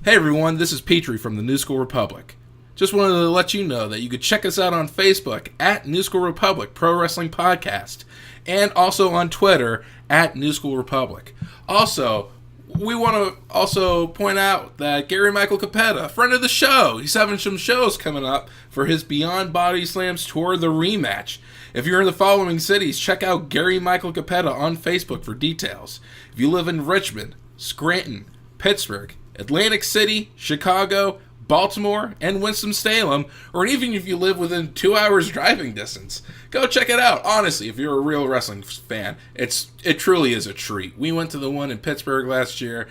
Hey everyone, this is Petrie from the New School Republic. Just wanted to let you know that you could check us out on Facebook at New School Republic Pro Wrestling Podcast and also on Twitter at New School Republic. Also, we want to also point out that Gary Michael Capetta, friend of the show, he's having some shows coming up for his Beyond Body Slams Tour, The Rematch. If you're in the following cities, check out Gary Michael Capetta on Facebook for details. If you live in Richmond, Scranton, Pittsburgh, Atlantic City, Chicago, Baltimore, and Winston-Salem, or even if you live within 2 hours driving distance, go check it out. Honestly, if you're a real wrestling fan, it truly is a treat. We went to the one in Pittsburgh last year,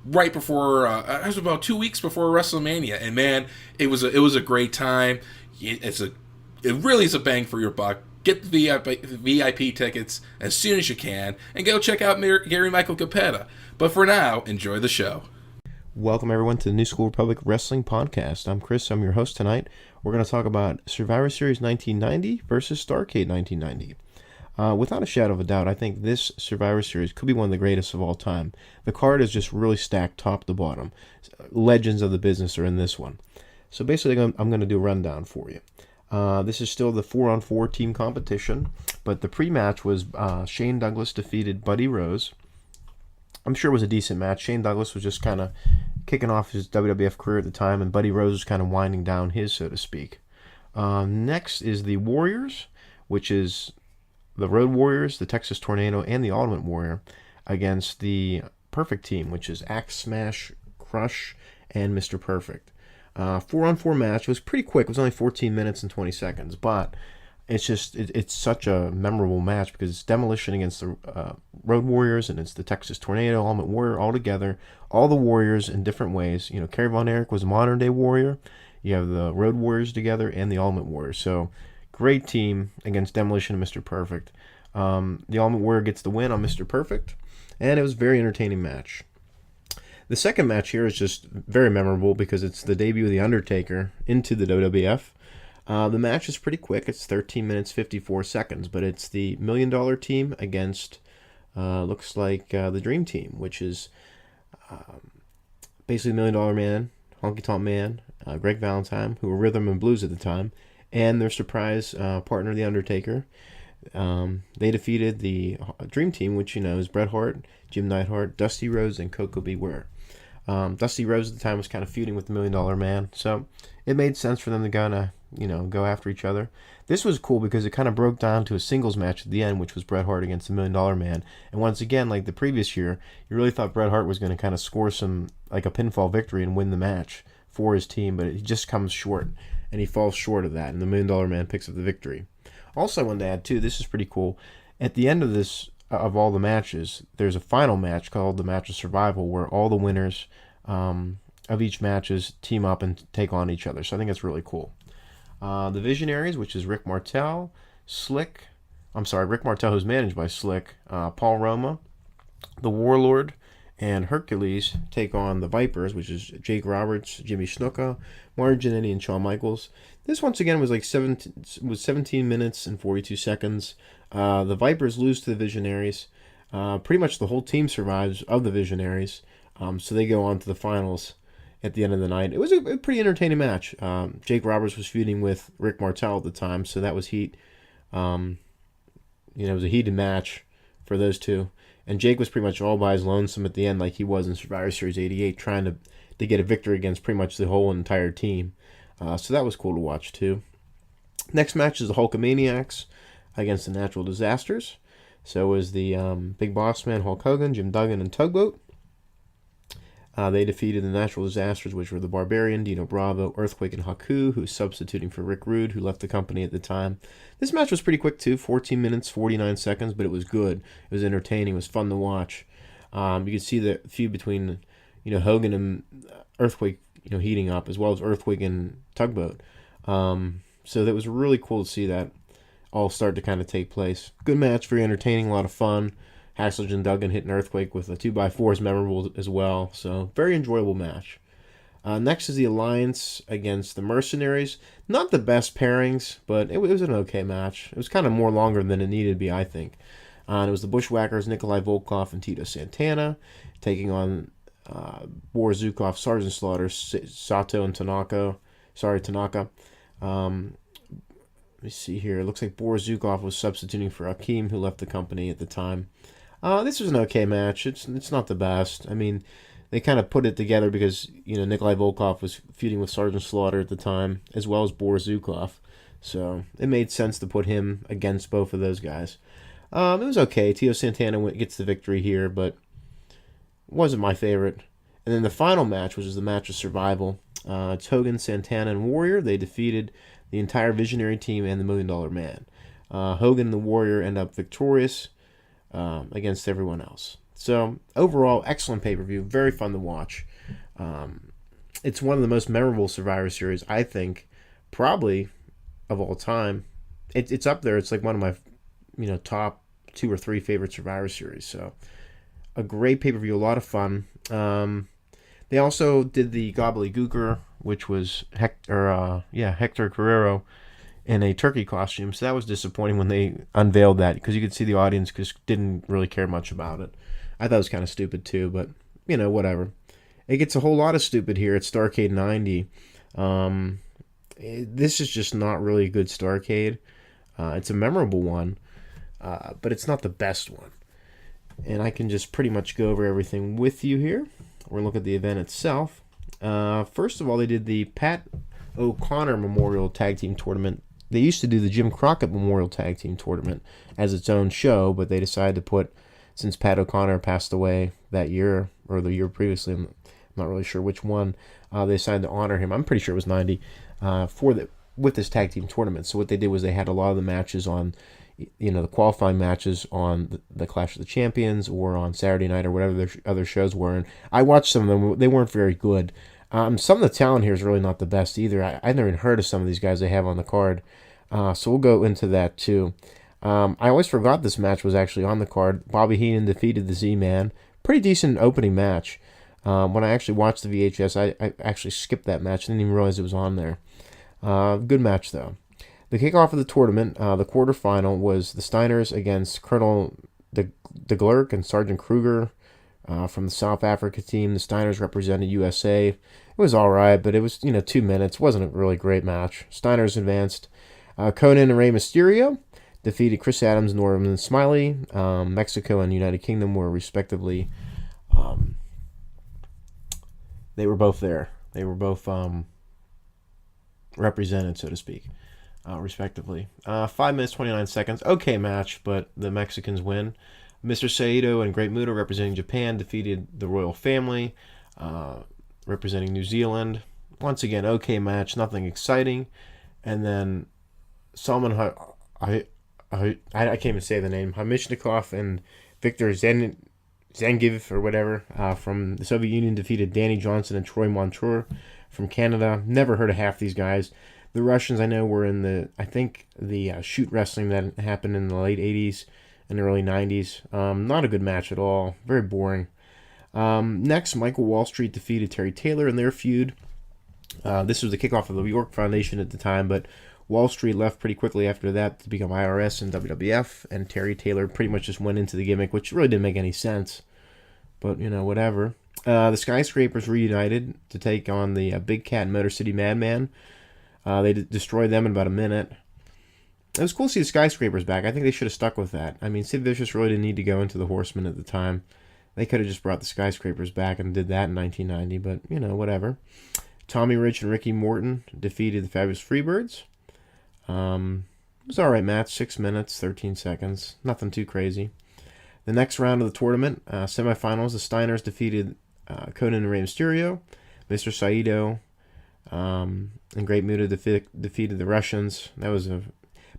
right before, it was about 2 weeks before WrestleMania, and man, it was a great time. It really is a bang for your buck. Get the VIP tickets as soon as you can, and go check out Gary Michael Capetta. But for now, enjoy the show. Welcome, everyone, to the New School Republic Wrestling Podcast. I'm Chris. I'm your host tonight. We're going to talk about Survivor Series 1990 versus Starrcade 1990. Without a shadow of a doubt, I think this Survivor Series could be one of the greatest of all time. The card is just really stacked top to bottom. Legends of the business are in this one. So basically, I'm going to do a rundown for you. This is still the 4-on-4 team competition, but the pre-match was Shane Douglas defeated Buddy Rose. I'm sure it was a decent match. Shane Douglas was just kind of kicking off his WWF career at the time, and Buddy Rose was kind of winding down his, so to speak. Next is the Warriors, which is the Road Warriors, the Texas Tornado, and the Ultimate Warrior against the Perfect Team, which is Axe Smash, Crush, and Mr. Perfect. 4-on-4 match. It was pretty quick. It was only 14 minutes and 20 seconds, but it's such a memorable match because it's Demolition against the Road Warriors, and it's the Texas Tornado, Ultimate Warrior all together. All the Warriors in different ways. You know, Kerry Von Erich was a modern-day Warrior. You have the Road Warriors together and the Ultimate Warrior. So, great team against Demolition and Mr. Perfect. The Ultimate Warrior gets the win on Mr. Perfect, and it was a very entertaining match. The second match here is just very memorable because it's the debut of The Undertaker into the WWF. The match is pretty quick. It's 13 minutes, 54 seconds, but it's the $1 Million Team against, looks like, the Dream Team, which is basically $1 Million Man, Honky Tonk Man, Greg Valentine, who were Rhythm and Blues at the time, and their surprise partner, The Undertaker. They defeated the Dream Team, which, you know, is Bret Hart, Jim Neidhart, Dusty Rhodes, and Koko B. Ware. Dusty Rhodes at the time was kind of feuding with the $1 Million Man, so it made sense for them to go after each other. This was cool because it kind of broke down to a singles match at the end, which was Bret Hart against the $1 Million Man. And once again, like the previous year, you really thought Bret Hart was going to kind of score some, like a pinfall victory and win the match for his team, but he just comes short, and he falls short of that, and the $1 Million Man picks up the victory. Also, I wanted to add, too, this is pretty cool. At the end of this, of all the matches, there's a final match called the Match of Survival, where all the winners of each matches team up and take on each other. So I think that's really cool. The Visionaries, which is Rick Martel, Rick Martel, who's managed by Slick, Paul Roma, the Warlord, and Hercules take on the Vipers, which is Jake Roberts, Jimmy Snuka, Martin Jannetty, and Shawn Michaels. This once again was 17 minutes and 42 seconds. The Vipers lose to the Visionaries. Pretty much the whole team survives of the Visionaries, so they go on to the finals at the end of the night. It was a pretty entertaining match. Jake Roberts was feuding with Rick Martel at the time, so that was heat. It was a heated match for those two. And Jake was pretty much all by his lonesome at the end, like he was in Survivor Series 88, trying to get a victory against pretty much the whole entire team. So that was cool to watch, too. Next match is the Hulkamaniacs against the Natural Disasters. So it was the Big Boss Man, Hulk Hogan, Jim Duggan, and Tugboat. They defeated the Natural Disasters, which were the Barbarian, Dino Bravo, Earthquake, and Haku, who's substituting for Rick Rude, who left the company at the time. This match was pretty quick, too, 14 minutes, 49 seconds, but it was good. It was entertaining. It was fun to watch. You could see the feud between, Hogan and Earthquake, heating up, as well as Earthquake and Tugboat. So that was really cool to see that all start to kind of take place. Good match, very entertaining, a lot of fun. Haxledge and Duggan hitting Earthquake with a 2x4 is memorable as well. So, very enjoyable match. Next is the Alliance against the Mercenaries. Not the best pairings, but it was an okay match. It was kind of more longer than it needed to be, I think. And it was the Bushwhackers, Nikolai Volkov and Tito Santana, taking on Boris Zukov, Sergeant Slaughter, Sato, and Tanaka. Tanaka. Let me see here. It looks like Boris Zukov was substituting for Akeem, who left the company at the time. This was an okay match. It's not the best. I mean, they kind of put it together because Nikolai Volkov was feuding with Sergeant Slaughter at the time, as well as Boris Zukov. So it made sense to put him against both of those guys. It was okay. Tito Santana gets the victory here, but wasn't my favorite. And then the final match, which was the match of survival, it's Hogan, Santana, and Warrior. They defeated the entire Visionary team and the $1 Million Man. Hogan and the Warrior end up victorious against everyone else. So overall, excellent pay-per-view. Very fun to watch. It's one of the most memorable Survivor Series, I think, probably of all time. It's up there. It's like one of my top 2 or 3 favorite Survivor Series. So a great pay-per-view, a lot of fun. They also did the Gobbledygooker, which was Hector Guerrero in a turkey costume. So that was disappointing when they unveiled that, because you could see the audience just didn't really care much about it. I thought it was kind of stupid too, but whatever. It gets a whole lot of stupid here at Starrcade 90. This is just not really a good Starrcade. It's a memorable one, but it's not the best one. And I can just pretty much go over everything with you here. We're going to look at the event itself. First of all, they did the Pat O'Connor Memorial Tag Team Tournament. They used to do the Jim Crockett Memorial Tag Team Tournament as its own show, but they decided to put, since Pat O'Connor passed away that year, or the year previously, I'm not really sure which one, they decided to honor him. I'm pretty sure it was 90, with this tag team tournament. So what they did was they had a lot of the matches on, the qualifying matches on the Clash of the Champions or on Saturday night or whatever their other shows were. And I watched some of them. They weren't very good. Some of the talent here is really not the best either. I've never even heard of some of these guys they have on the card. So we'll go into that too. I always forgot this match was actually on the card. Bobby Heenan defeated the Z-Man. Pretty decent opening match. When I actually watched the VHS, I actually skipped that match. Didn't even realize it was on there. Good match though. The kickoff of the tournament, the quarterfinal, was the Steiners against Colonel de Glerk and Sergeant Kruger from the South Africa team. The Steiners represented USA. It was all right, but it was 2 minutes. Wasn't a really great match. Steiners advanced. Conan and Rey Mysterio defeated Chris Adams and Norman Smiley. Mexico and United Kingdom were respectively. They were both there. They were both represented, so to speak. Respectively. 5 minutes, 29 seconds. Okay match, but the Mexicans win. Mr. Saito and Great Muta, representing Japan, defeated the Royal Family, representing New Zealand. Once again, okay match, nothing exciting. And then Salman, I can't even say the name, Hamishnikov and Victor Zangiv, or whatever, from the Soviet Union, defeated Danny Johnson and Troy Montour from Canada. Never heard of half these guys. The Russians, I know, were in the shoot wrestling that happened in the late 80s and early 90s. Not a good match at all. Very boring. Next, Michael Wall Street defeated Terry Taylor in their feud. This was the kickoff of the York Foundation at the time, but Wall Street left pretty quickly after that to become IRS and WWF, and Terry Taylor pretty much just went into the gimmick, which really didn't make any sense. But, whatever. The Skyscrapers reunited to take on the Big Cat and Motor City Madman. They destroyed them in about a minute. It was cool to see the Skyscrapers back. I think they should have stuck with that. I mean, Sid Vicious really didn't need to go into the Horsemen at the time. They could have just brought the Skyscrapers back and did that in 1990, but, whatever. Tommy Rich and Ricky Morton defeated the Fabulous Freebirds. It was an alright match, 6 minutes, 13 seconds. Nothing too crazy. The next round of the tournament, semifinals, the Steiners defeated Conan and Rey Mysterio. Mr. Saito and Great Muta defeated the Russians.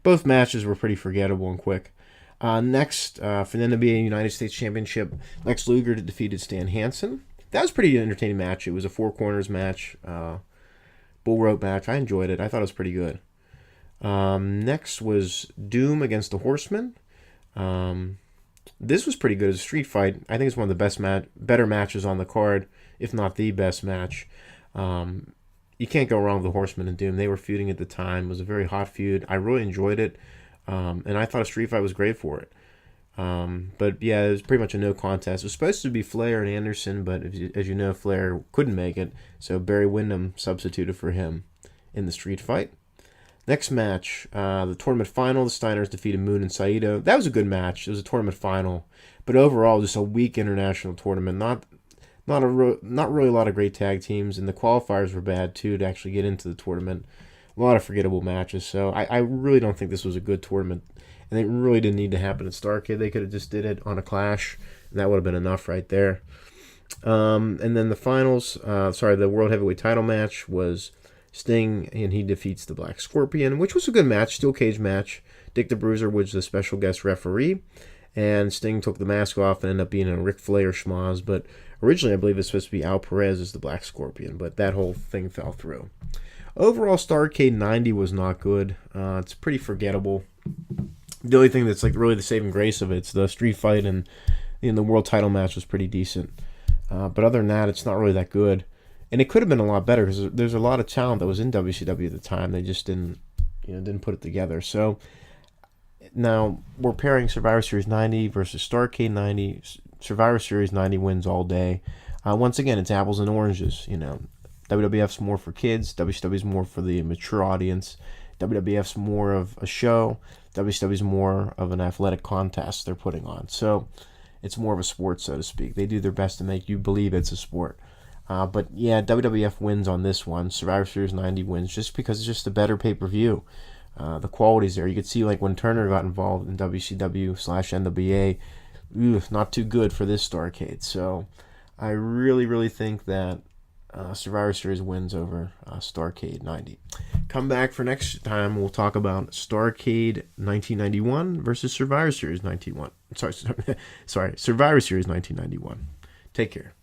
Both matches were pretty forgettable and quick. Next, for the NBA United States Championship, Lex Luger defeated Stan Hansen. That was a pretty entertaining match. It was a 4 corners match, bull rope match. I enjoyed it. I thought it was pretty good. Next was Doom against the Horsemen. This was pretty good as a street fight. I think it's one of the better matches on the card, if not the best match. You can't go wrong with the Horsemen and Doom. They were feuding at the time. It was a very hot feud. I really enjoyed it, and I thought a street fight was great for it. But yeah, it was pretty much a no contest. It was supposed to be Flair and Anderson, but as you know, Flair couldn't make it, so Barry Windham substituted for him in the street fight. Next match, the tournament final, the Steiners defeated Moon and Saito. That was a good match. It was a tournament final, but overall, just a weak international tournament. Not really a lot of great tag teams, and the qualifiers were bad too to actually get into the tournament. A lot of forgettable matches, so I really don't think this was a good tournament, and it really didn't need to happen at Starrcade. They could have just did it on a Clash, and that would have been enough right there. And then the finals, the World Heavyweight title match was Sting, and he defeats the Black Scorpion, which was a good match, steel cage match. Dick the Bruiser was the special guest referee, and Sting took the mask off and ended up being a Ric Flair schmoz, but originally I believe it was supposed to be Al Perez as the Black Scorpion, but that whole thing fell through. Overall, Starrcade 90 was not good. It's pretty forgettable. The only thing that's like really the saving grace of it's the street fight, and the world title match was pretty decent. But other than that, it's not really that good. And it could have been a lot better because there's a lot of talent that was in WCW at the time. They just didn't put it together. So now we're pairing Survivor Series 90 versus Starrcade 90. Survivor Series 90 wins all day. Once again, it's apples and oranges. WWF's more for kids. WCW's more for the mature audience. WWF's more of a show. WCW's more of an athletic contest they're putting on. So it's more of a sport, so to speak. They do their best to make you believe it's a sport. But yeah, WWF wins on this one. Survivor Series 90 wins just because it's just a better pay-per-view. The quality's there. You could see like when Turner got involved in WCW/NWA, not too good for this Starrcade. So I really, really think that Survivor Series wins over Starrcade 90. Come back for next time. We'll talk about Starrcade 1991 versus Survivor Series 91. Sorry, Survivor Series 1991. Take care.